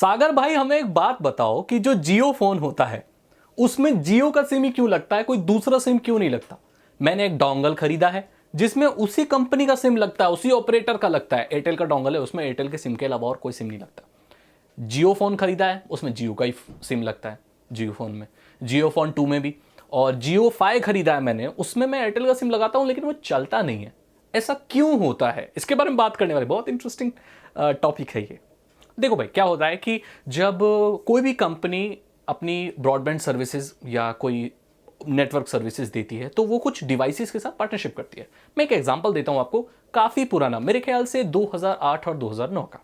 सागर भाई, हमें एक बात बताओ कि जो जियो फोन होता है उसमें जियो का सिम ही क्यों लगता है, कोई दूसरा सिम क्यों नहीं लगता? मैंने एक डोंगल खरीदा है जिसमें उसी कंपनी का सिम लगता है, उसी ऑपरेटर का लगता है। एयरटेल का डोंगल है, उसमें एयरटेल के सिम के अलावा और कोई सिम नहीं लगता। जियो फोन खरीदा है, उसमें जियो का ही सिम लगता है, जियो फोन में, जियो फोन 2 में भी। और जियो 5 खरीदा है मैंने, उसमें मैं एयरटेल का सिम लगाता हूं लेकिन वो चलता नहीं है। ऐसा क्यों होता है, इसके बारे में बात करने वाले बहुत इंटरेस्टिंग टॉपिक है ये। देखो भाई, क्या होता है कि जब कोई भी कंपनी अपनी ब्रॉडबैंड सर्विसेज या कोई नेटवर्क सर्विसेज देती है तो वो कुछ डिवाइसेस के साथ पार्टनरशिप करती है। मैं एक एग्जांपल देता हूं आपको, काफी पुराना, मेरे ख्याल से 2008 और 2009 का।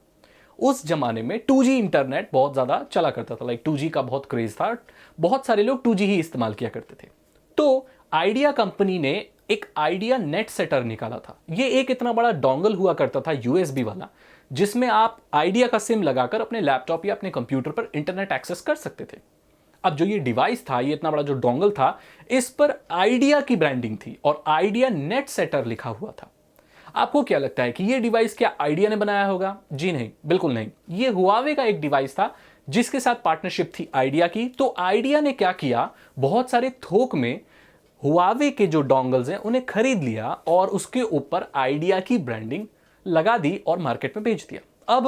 उस जमाने में 2G इंटरनेट बहुत ज्यादा चला करता था, लाइक 2G का बहुत क्रेज था, बहुत सारे लोग 2G ही इस्तेमाल किया करते थे। तो आइडिया कंपनी ने एक आइडिया नेट सेटर निकाला था। ये एक इतना बड़ा डोंगल हुआ करता था यूएसबी वाला, जिसमें आप आइडिया का सिम लगाकर अपने लैपटॉप या अपने कंप्यूटर पर इंटरनेट एक्सेस कर सकते थे। अब जो ये डिवाइस था, ये इतना बड़ा जो डोंगल था, इस पर आइडिया की ब्रांडिंग थी और आइडिया नेट सेटर लिखा हुआ था। आपको क्या लगता है कि ये डिवाइस क्या आइडिया ने बनाया होगा? जी नहीं, बिल्कुल नहीं। ये हुआवे का एक डिवाइस था जिसके साथ पार्टनरशिप थी आइडिया की। तो आइडिया ने क्या किया, बहुत सारे थोक में हुआवे के जो डोंगल्स हैं उन्हें खरीद लिया और उसके ऊपर आइडिया की ब्रांडिंग लगा दी और मार्केट में बेच दिया। अब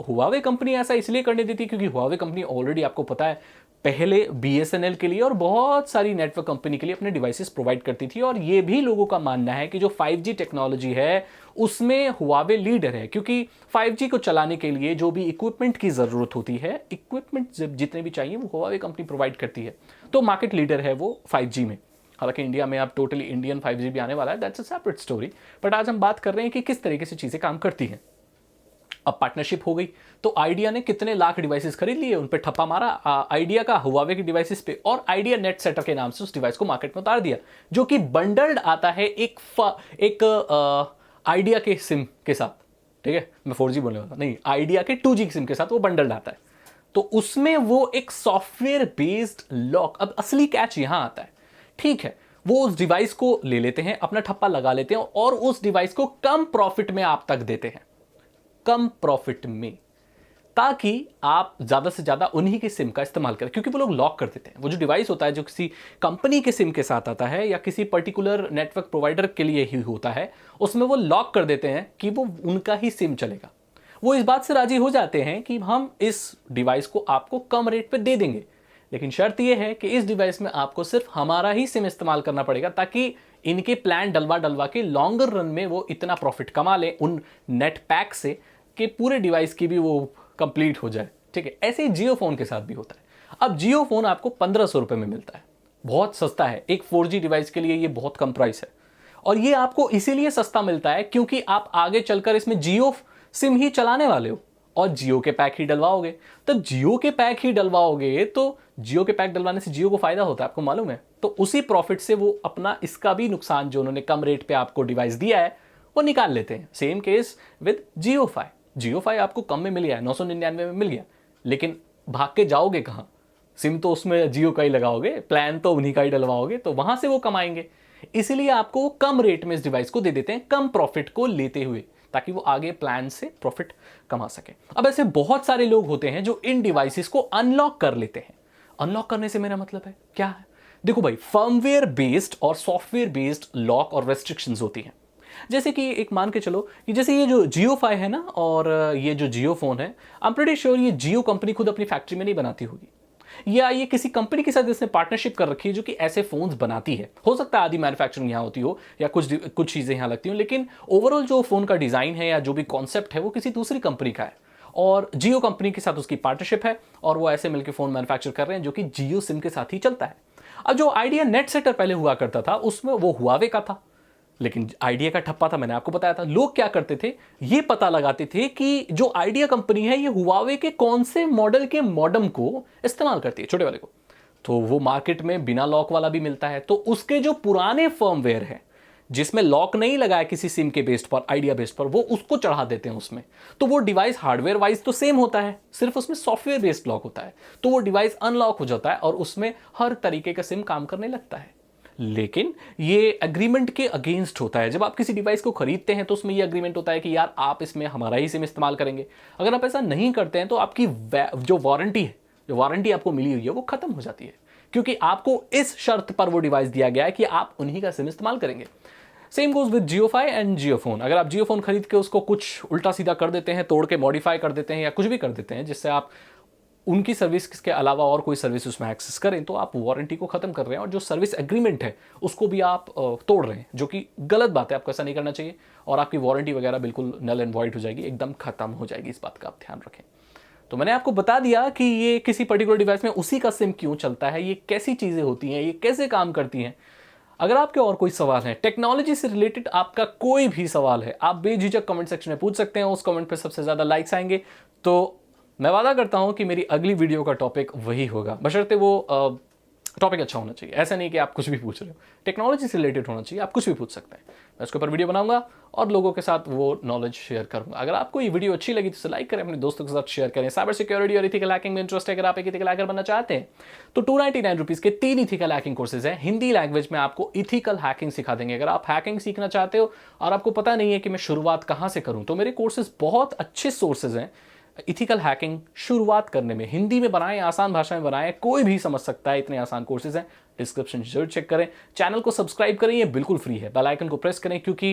हुआवे कंपनी ऐसा इसलिए करने देती क्योंकि हुआवे कंपनी ऑलरेडी, आपको पता है, पहले बीएसएनएल के लिए और बहुत सारी नेटवर्क कंपनी के लिए अपने डिवाइसेस प्रोवाइड करती थी। और ये भी लोगों का मानना है कि जो 5G टेक्नोलॉजी है उसमें हुआवे लीडर है, क्योंकि 5G को चलाने के लिए जो भी इक्विपमेंट की जरूरत होती है, इक्विपमेंट जितने भी चाहिए वो हुआवे कंपनी प्रोवाइड करती है। तो मार्केट लीडर है वो 5G में। हालांकि इंडिया में अब टोटली इंडियन 5G भी आने वाला है, that's a separate story. But आज हम बात कर रहे हैं कि किस तरीके से चीजें काम करती हैं। अब पार्टनरशिप हो गई तो आइडिया ने कितने लाख डिवाइसेस खरीद लिए, उन पे ठप्पा मारा आइडिया का हुआवे के डिवाइसेस पे, और आइडिया नेट सेटर के नाम से उस डिवाइस को मार्केट में उतार दिया, जो कि बंडल्ड आता है एक आइडिया के सिम के साथ। ठीक है, मैं 4G बोलने वाला नहीं, आइडिया के 2G सिम के साथ वो बंडल्ड आता है। तो उसमें वो एक सॉफ्टवेयर बेस्ड लॉक, अब असली कैच यहां आता है। ठीक है, वो उस डिवाइस को ले लेते हैं, अपना ठप्पा लगा लेते हैं और उस डिवाइस को कम प्रॉफिट में आप तक देते हैं, कम प्रॉफिट में, ताकि आप ज्यादा से ज्यादा उन्हीं के सिम का इस्तेमाल करें। क्योंकि वो लोग लॉक कर देते हैं, वो जो डिवाइस होता है जो किसी कंपनी के सिम के साथ आता है या किसी पर्टिकुलर नेटवर्क प्रोवाइडर के लिए ही होता है, उसमें वो लॉक कर देते हैं कि वो उनका ही सिम चलेगा। वो इस बात से राजी हो जाते हैं कि हम इस डिवाइस को आपको कम रेट पे दे देंगे, लेकिन शर्त यह है कि इस डिवाइस में आपको सिर्फ हमारा ही सिम इस्तेमाल करना पड़ेगा, ताकि इनके प्लान डलवा डलवा के लॉन्गर रन में वो इतना प्रॉफिट कमा लें उन नेट पैक से कि पूरे डिवाइस की भी वो कंप्लीट हो जाए। ठीक है, ऐसे ही जियो फोन के साथ भी होता है। अब जियो फोन आपको 1500 रुपए में मिलता है, बहुत सस्ता है। एक 4G डिवाइस के लिए ये बहुत कम प्राइस है, और ये आपको इसीलिए सस्ता मिलता है क्योंकि आप आगे चलकर इसमें जियो सिम ही चलाने वाले हो और जियो के पैक ही डलवाओगे। तो जियो के पैक ही डलवाओगे तो जियो के पैक डलवाने से जियो को फायदा होता है, आपको मालूम है। तो उसी प्रॉफिट से वो अपना इसका भी नुकसान जो उन्होंने कम रेट पे आपको डिवाइस दिया है वो निकाल लेते हैं। सेम केस विद जियो 5 आपको कम में मिल गया, 999 में मिल गया, लेकिन भाग के जाओगे कहां? सिम तो उसमें जियो का ही लगाओगे, प्लान तो उन्हीं का ही डलवाओगे, तो वहां से वो कमाएंगे। इसीलिए आपको कम रेट में इस डिवाइस को दे देते हैं, कम प्रॉफिट को लेते हुए, ताकि वो आगे प्लान से प्रॉफिट कमा सके। अब ऐसे बहुत सारे लोग होते हैं जो इन डिवाइसेस को अनलॉक कर लेते हैं। अनलॉक करने से मेरा मतलब है क्या है? देखो भाई, फर्मवेयर बेस्ड और सॉफ्टवेयर बेस्ड लॉक और रेस्ट्रिक्शंस होती हैं। जैसे कि एक मान के चलो कि जैसे ये जो जियो 5 है ना, और ये जो जियो फोन है, आई एम प्रीटी श्योर ये जियो कंपनी खुद अपनी फैक्ट्री में नहीं बनाती होगी, या ये किसी कंपनी के साथ इसने पार्टनरशिप कर रखी है जो कि ऐसे फोन्स बनाती है। हो सकता है आदि मैन्युफैक्चरिंग यहाँ होती हो या कुछ चीजें यहाँ लगती हो, लेकिन ओवरऑल जो फोन का डिजाइन है या जो भी कॉन्सेप्ट है वो किसी दूसरी कंपनी का है, और जियो कंपनी के साथ उसकी पार्टनरशिप है और वो ऐसे मिलकर फोन मैन्युफैक्चर कर रहे हैं जो कि जियो सिम के साथ ही चलता है। अब जो आइडिया नेट सेटर पहले हुआ करता था उसमें वो हुआवे का था, लेकिन आइडिया का ठप्पा था, मैंने आपको बताया था। लोग क्या करते थे, ये पता लगाते थे कि जो आइडिया कंपनी है ये हुआवे के कौन से मॉडल के मॉडम को इस्तेमाल करती है, छोटे वाले को, तो वो मार्केट में बिना लॉक वाला भी मिलता है। तो उसके जो पुराने फर्मवेयर है जिसमें लॉक नहीं लगा है किसी सिम के बेस्ड पर, आइडिया बेस्ड पर, वो उसको चढ़ा देते हैं उसमें। तो वो डिवाइस हार्डवेयर वाइज तो सेम होता है, सिर्फ उसमें सॉफ्टवेयर बेस्ड लॉक होता है, तो वो डिवाइस अनलॉक हो जाता है और उसमें हर तरीके का सिम काम करने लगता है। लेकिन ये एग्रीमेंट के अगेंस्ट होता है। जब आप किसी डिवाइस को खरीदते हैं तो उसमें ये एग्रीमेंट होता है कि यार आप इसमें हमारा ही सिम इस्तेमाल करेंगे। अगर आप ऐसा नहीं करते हैं तो आपकी जो वारंटी है, जो वारंटी आपको मिली हुई है, वो खत्म हो जाती है, क्योंकि आपको इस शर्त पर वो डिवाइस दिया गया है कि आप उन्हीं का सिम इस्तेमाल करेंगे। Same goes with JioFi and JioPhone. अगर आप जियोफोन खरीद के उसको कुछ उल्टा सीधा कर देते हैं, तोड़ के मॉडिफाई कर देते हैं या कुछ भी कर देते हैं जिससे आप उनकी सर्विस के अलावा और कोई सर्विस उसमें एक्सेस करें, तो आप वारंटी को खत्म कर रहे हैं और जो सर्विस एग्रीमेंट है उसको भी आप तोड़ रहे हैं, जो कि गलत बात है। आपको ऐसा नहीं करना चाहिए और आपकी वारंटी वगैरह बिल्कुल नल एंड वॉइड हो जाएगी, एकदम खत्म हो जाएगी। इस बात का आप ध्यान रखें। तो मैंने आपको बता दिया कि ये किसी पर्टिकुलर डिवाइस में उसी का सिम क्यों चलता है, ये कैसी चीज़ें होती हैं, ये कैसे काम करती हैं। अगर आपके और कोई सवाल है टेक्नोलॉजी से रिलेटेड, आपका कोई भी सवाल है, आप बेझिझक कमेंट सेक्शन में पूछ सकते हैं। उस कमेंट पे सबसे ज़्यादा लाइक्स आएंगे तो मैं वादा करता हूं कि मेरी अगली वीडियो का टॉपिक वही होगा, बशर्ते वो टॉपिक अच्छा होना चाहिए। ऐसा नहीं कि आप कुछ भी पूछ रहे हो, टेक्नोलॉजी से रिलेटेड होना चाहिए, आप कुछ भी पूछ सकते हैं। मैं उसके ऊपर वीडियो बनाऊंगा और लोगों के साथ वो नॉलेज शेयर करूंगा। अगर आपको ये वीडियो अच्छी लगी तो इसे लाइक करें, अपने दोस्तों के साथ शेयर करें। साइबर सिक्योरिटी और इथिकल हैकिंग में इंटरेस्ट है, अगर आप एक इथिकल हैकर बनना चाहते हैं तो 299 रुपीज़ के 3 इथिकल हैकिंग कोर्सेज हैं। हिंदी लैंग्वेज में आपको इथिकल हैकिंग सिखा देंगे। अगर आप हैकिंग सीखना चाहते हो और आपको पता नहीं है कि मैं शुरुआत कहाँ से करूँ, तो मेरे कोर्सेज बहुत अच्छे सोर्सेज हैं इथिकल हैकिंग शुरुआत करने में। हिंदी में बनाएं, आसान भाषा में बनाएं, कोई भी समझ सकता है, इतने आसान कोर्सेज हैं। डिस्क्रिप्शन जरूर चेक करें, चैनल को सब्सक्राइब करें, ये बिल्कुल फ्री है। बेल आइकन को प्रेस करें, क्योंकि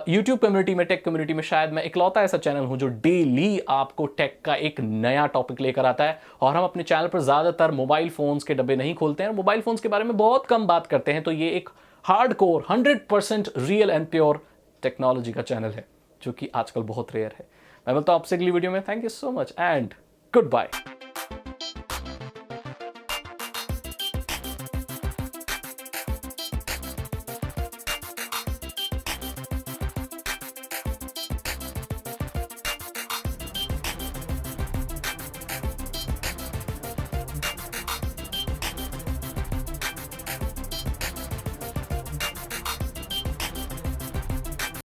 यूट्यूब कम्युनिटी में, टेक कम्युनिटी में शायद मैं इकलौता ऐसा चैनल हूं जो डेली आपको टेक का एक नया टॉपिक लेकर आता है। और हम अपने चैनल पर ज़्यादातर मोबाइल फ़ोन्स के डब्बे नहीं खोलते हैं, मोबाइल फ़ोन्स के बारे में बहुत कम बात करते हैं। तो ये एक hardcore 100% real and pure technology का चैनल है, जो कि आजकल बहुत रेयर है। मैं बोलता हूँ आपसे अगली वीडियो में। Thank you so much and good bye.